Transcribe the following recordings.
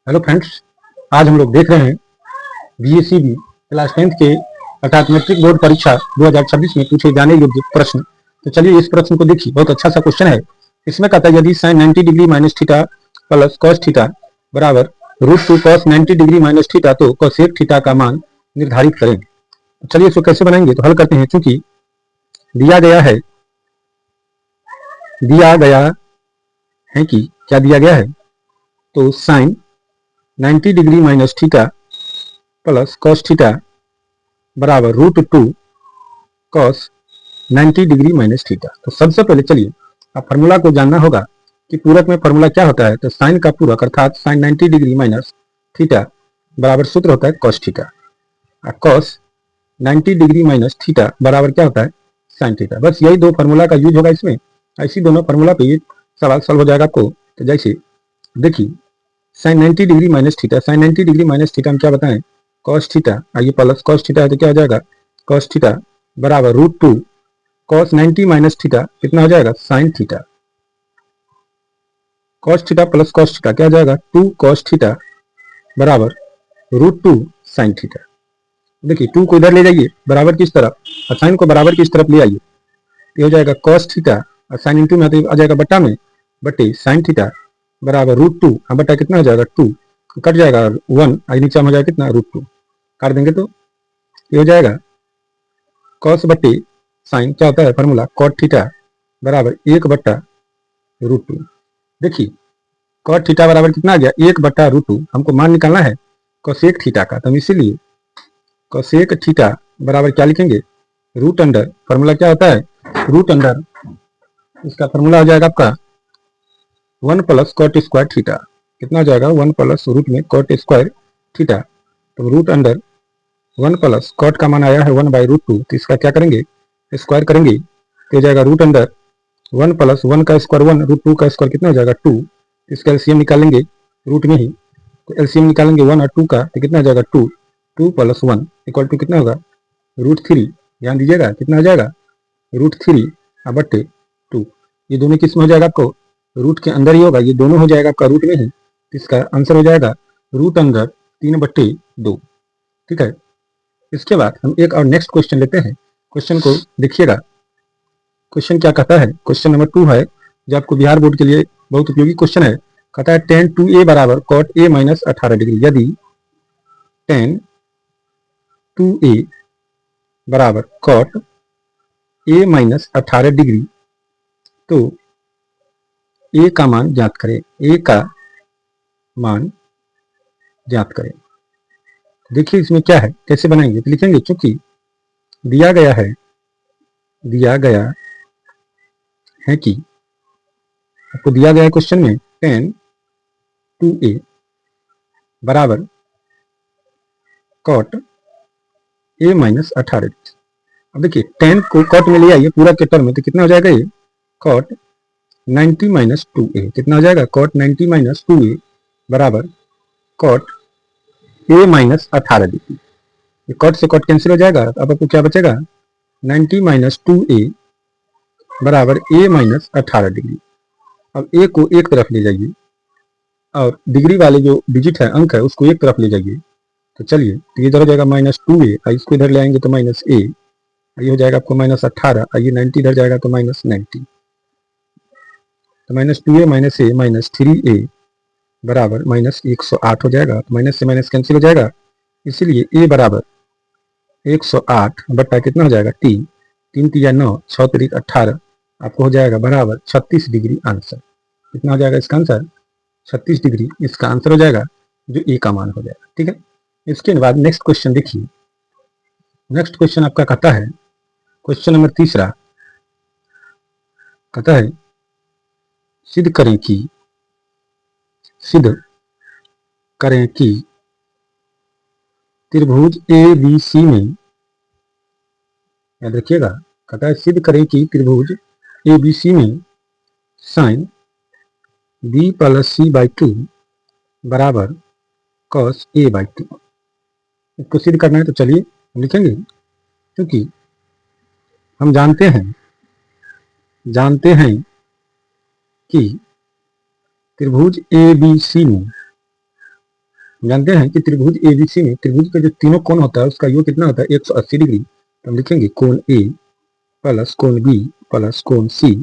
Hello friends, आज हम लोग देख रहे हैं बीएससीबी क्लास 10th के अर्थात मैट्रिक बोर्ड परीक्षा 2026 में पूछे जाने योग्य प्रश्न। तो चलिए इस प्रश्न को देखिए, बहुत अच्छा सा क्वेश्चन है। इसमें कहता है यदि sine 90 degree minus theta plus cos theta बराबर √2 कॉस 90 डिग्री माइनस थीटा तो कोसेक थीटा का मान निर्धारित करें। तो चलिए इसको कैसे बनाएंगे, तो हल करते हैं। चूंकि दिया गया है कि क्या दिया गया है, तो sine 90 degree minus theta plus cos theta बराबर √2 कॉस 90 डिग्री माइनस थीटा। तो सबसे पहले चलिए अब फॉर्मूला को जानना होगा कि पूरक में फॉर्मूला क्या होता है। तो साइन का पूरक अर्थात साइन 90 डिग्री माइनस थीटा बराबर सूत्र होता है कॉस थीटा, और कॉस 90 डिग्री माइनस थीटा बराबर क्या होता है, साइन थीटा। बस यही दो फार्मूला का यूज होगा इसमें। ऐसी दोनों फार्मूला पे ये सवाल सॉल्व हो जाएगा आपको। तो जैसे देखिए sine 90 degree minus theta, sine 90 degree minus theta हम क्या बताएं, कॉस थीटा। आइए प्लस कॉस थीटा है तो क्या हो जाएगा, कॉस थीटा बराबर √2 कॉस 90 माइनस थीटा कितना हो जाएगा, sine theta. Cos theta plus cos theta क्या हो जाएगा, 2 कॉस थीटा बराबर √2 साइन थीटा। देखिए 2 को इधर ले जाइए बराबर किस तरफ, और साइन को बराबर किस तरफ ले आइए, ये हो जाएगा कॉस थीटा, और साइन इंटू में आ जाएगा बटा में, बटे साइन थीटा बराबर √2 बटा कितना हो जाएगा 2, कट जाएगा 1, आगे नीचे हो जाएगा कितना √2, काट देंगे तो ये हो जाएगा कॉस बटे साइन। क्या होता है फॉर्मूला, कॉट थीटा बराबर 1/√2। देखिए कॉट थीटा बराबर कितना आ गया, 1/√2। हमको मान निकालना है कोसेक थीटा का, तो हम इसीलिए कोसेक थीटा बराबर क्या लिखेंगे, रूट अंडर, फॉर्मूला क्या होता है, रूट अंडर, इसका फॉर्मूला हो जाएगा आपका 1 प्लस कॉट स्क्वायर थीटा। कितना हो जाएगा, 1 प्लस रूट में कॉट स्क्वायर थीटा। तो रूट अंडर 1 प्लस कॉट का मान आया है 1/√2, तो इसका क्या करेंगे, स्क्वायर करेंगे तो हो जाएगा रूट अंडर 1 प्लस 1 का स्क्वायर 1, √2 का स्क्वायर कितना हो जाएगा 2। इसका एलसीएम निकालेंगे रूट में ही, तो एलसीएम निकालेंगे 1 और 2 का, तो कितना हो जाएगा 2, 2 प्लस 1 इक्वल टू कितना होगा, √3। ध्यान दीजिएगा कितना हो जाएगा, √3 बटे 2। ये दोनों किस में हो जाएगा आपको, रूट के अंदर ही होगा, ये दोनों हो जाएगा आपका रूट में ही। इसका आंसर हो जाएगा रूट अंदर 3/2। ठीक है। इसके बाद हम एक और नेक्स्ट क्वेश्चन लेते हैं। क्वेश्चन को देखिएगा, क्वेश्चन क्या कहता है, क्वेश्चन नंबर 2 है जो आपको बिहार बोर्ड के लिए बहुत उपयोगी क्वेश्चन है। कहता है tan 2a बराबर cot a माइनस 18 डिग्री। यदि tan 2a बराबर cot a माइनस 18 डिग्री तो a का मान ज्ञात करें, a का मान ज्ञात करें। देखिए इसमें क्या है, कैसे बनाएंगे, तो लिखेंगे चूंकि दिया गया है कि आपको दिया गया है क्वेश्चन में tan 2a बराबर cot a माइनस 18। अब देखिए tan को cot में ले आइए पूरा के टर्म में, तो कितना हो जाएगा ये cot 90 माइनस 2a। कितना हो जाएगा, cot 90 माइनस 2a बराबर cot a माइनस 18 डिग्री। ये cot से cot कैंसिल हो जाएगा, अब आपको क्या बचेगा, 90 माइनस 2a बराबर a माइनस 18 डिग्री। अब a को एक तरफ ले जाइए और डिग्री वाले जो डिजिट है, अंक है, उसको एक तरफ ले जाइए। तो चलिए तो इधर हो जाएगा -2a, इसको इधर ले आएंगे तो -a, ये हो जाएगा आपको -18, आइए 90 इधर जाएगा तो -90, तो -2a minus a minus 3a बराबर -108 हो जाएगा। तो माइनस से माइनस कैंसिल हो जाएगा, इसीलिए a बराबर 108 बटा कितना हो जाएगा 3, 3 तिया 9, 6 तिरिक 18, आपको हो जाएगा बराबर 36 डिग्री आंसर। कितना हो जाएगा इसका आंसर, 36 डिग्री इसका आंसर हो जाएगा, जो ए का मान हो जाएगा। ठीक है। इसके बाद नेक्स्ट क्वेश्चन देखिए, नेक्स्ट क्वेश्चन आपका कहता है, क्वेश्चन नंबर 3 कहता है सिद्ध करें कि त्रिभुज ABC में, याद रखिएगा, कहता है सिद्ध करें कि त्रिभुज ABC में साइन b प्लस c/2 बराबर cos a/2। इसको सिद्ध करना है तो चलिए हम लिखेंगे, क्योंकि हम जानते हैं कि त्रिभुज ABC में जानते हैं कि त्रिभुज एबीसी में त्रिभुज के जो तीनों कोण होता है उसका योग कितना होता है 180 डिग्री। तो हम लिखेंगे कोण ए प्लस कोण बी प्लस कोण सी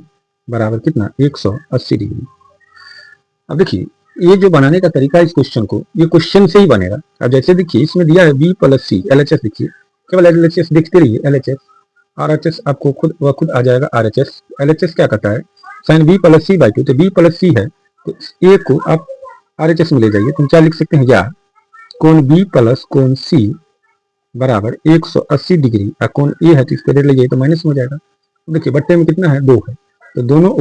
बराबर कितना 180 डिग्री। अब देखिए ये जो बनाने का तरीका है इस क्वेश्चन को, ये क्वेश्चन से ही बनेगा। अब जैसे देखिए इसमें दिया है बी प्लस सी एलएचएस, देखिए केवल एलएचएस देखते रहिए, एलएचएस आरएचएस आपको खुद आ जाएगा आरएचएस। एलएचएस क्या कहता है sine B plus C by two, तो बी प्लस सी है तो ए को आप आरएचएस में ले जाइए, तो क्या लिख सकते हैं या कोण बी प्लस कोण सी बराबर 180 डिग्री, और कोण ए है तो इसको ले लीजिए तो माइनस हो जाएगा। तो देखिए बट्टे में कितना है 2 है, तो दोनों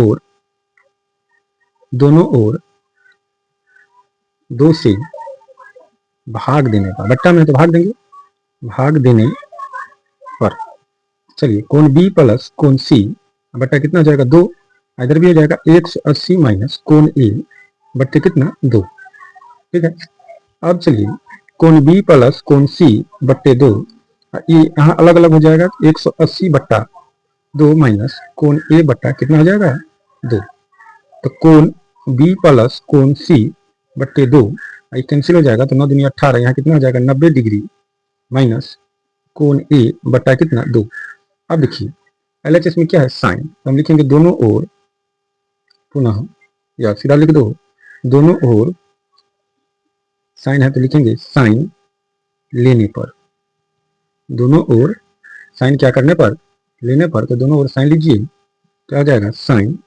ओर 2 से भाग देने पर, बट्टा में तो भाग देंगे, भाग देने पर चलिए कोण बी प्लस कोण सी बट्टा कितना हो जाएगा 2, इधर भी हो जाएगा 180 माइनस कोण ए बट्टे कितना 2। ठीक है, अब चलिए कोण बी प्लस कोण सी बट्टे 2, ये यहाँ अलग अलग हो जाएगा 180 बट्टा 2 माइनस कोण ए बट्टा कितना हो जाएगा 2। तो कोण बी प्लस कोण सी बट्टे 2 ये कैंसिल हो जाएगा, तो 9 दूनी 18, यहाँ कितना हो जाएगा 90 डिग्री माइनस कोण ए बट्टा कितना 2। अब देखिए एलएचएस में क्या है साइन, तो हम लिखेंगे दोनों ओर, पुनः या सीधा लिख दो, दोनों ओर साइन है तो लिखेंगे साइन लेने पर, दोनों ओर साइन क्या करने पर लेने पर, तो दोनों ओर साइन लीजिए क्या हो जाएगा साइन।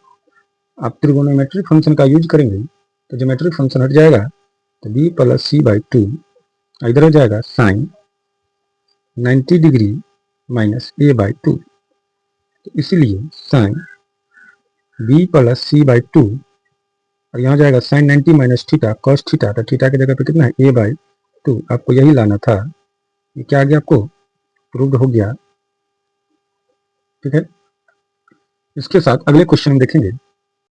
आप त्रिगोनोमेट्रिक फंक्शन का यूज करेंगे तो ज्योमेट्रिक फंक्शन हट जाएगा, तो बी प्लस सी बाई 2 इधर हो जाएगा sine 90 degree minus A by 2, तो इसीलिए sine B plus C by 2 और यहाँ जाएगा sine 90 minus theta cos theta, तो थीटा की जगह पे कितना है ए बाई 2, आपको यही लाना था, ये क्या आ गया आपको प्रूव्ड हो गया। ठीक है, इसके साथ अगले क्वेश्चन में देखेंगे